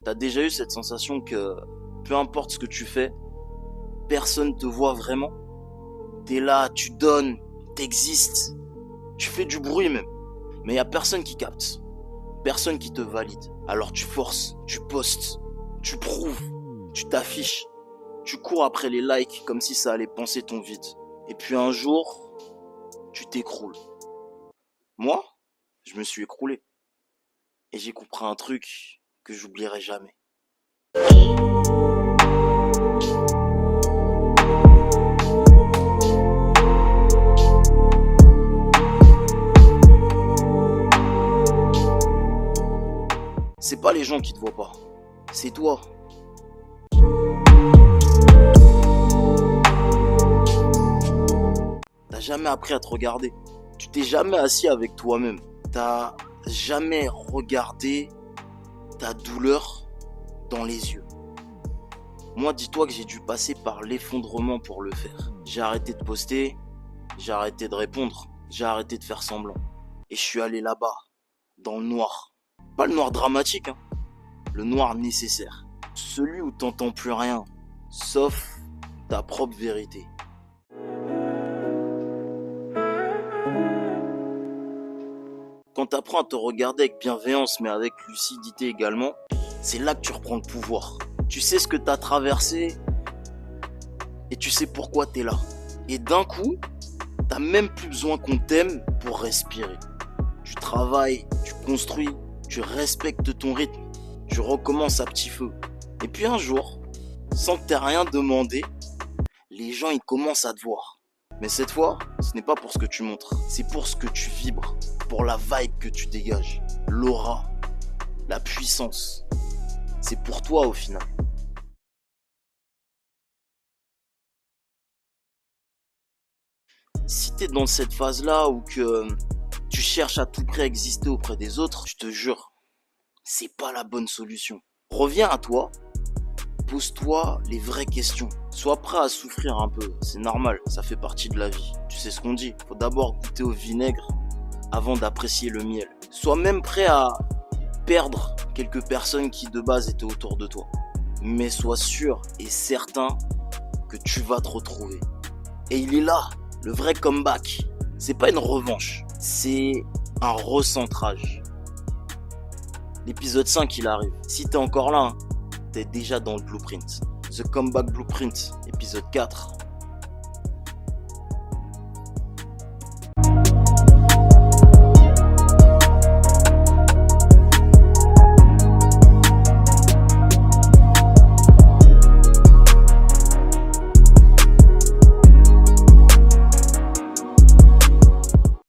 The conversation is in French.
T'as déjà eu cette sensation que peu importe ce que tu fais, personne te voit vraiment? T'es là, tu donnes, t'existes, tu fais du bruit même. Mais y a personne qui capte, personne qui te valide. Alors tu forces, tu postes, tu prouves, tu t'affiches, tu cours après les likes comme si ça allait panser ton vide. Et puis un jour, tu t'écroules. Moi, je me suis écroulé. Et j'ai compris un truc que j'oublierai jamais. C'est pas les gens qui te voient pas, c'est toi. T'as jamais appris à te regarder. Tu t'es jamais assis avec toi-même. T'as jamais regardé ta douleur dans les yeux. Moi, dis-toi que j'ai dû passer par l'effondrement pour le faire. J'ai arrêté de poster, j'ai arrêté de répondre, j'ai arrêté de faire semblant. Et je suis allé là-bas, dans le noir. Pas le noir dramatique, hein. Le noir nécessaire. Celui où t'entends plus rien, sauf ta propre vérité. Quand t'apprends à te regarder avec bienveillance, mais avec lucidité également, c'est là que tu reprends le pouvoir. Tu sais ce que t'as traversé et tu sais pourquoi t'es là. Et d'un coup, t'as même plus besoin qu'on t'aime pour respirer. Tu travailles, tu construis, tu respectes ton rythme, tu recommences à petit feu. Et puis un jour, sans que t'aies rien demandé, les gens ils commencent à te voir. Mais cette fois, ce n'est pas pour ce que tu montres, c'est pour ce que tu vibres, pour la vibe que tu dégages, l'aura, la puissance. C'est pour toi au final. Si t'es dans cette phase-là où que tu cherches à tout prix à exister auprès des autres, je te jure, c'est pas la bonne solution. Reviens à toi, pose-toi les vraies questions. Sois prêt à souffrir un peu, c'est normal, ça fait partie de la vie. Tu sais ce qu'on dit, faut d'abord goûter au vinaigre avant d'apprécier le miel. Sois même prêt à perdre quelques personnes qui de base étaient autour de toi. Mais sois sûr et certain que tu vas te retrouver. Et il est là, le vrai comeback. C'est pas une revanche, c'est un recentrage. L'épisode 5 il arrive. Si t'es encore là, t'es déjà dans le blueprint. The Comeback Blueprint, épisode 4.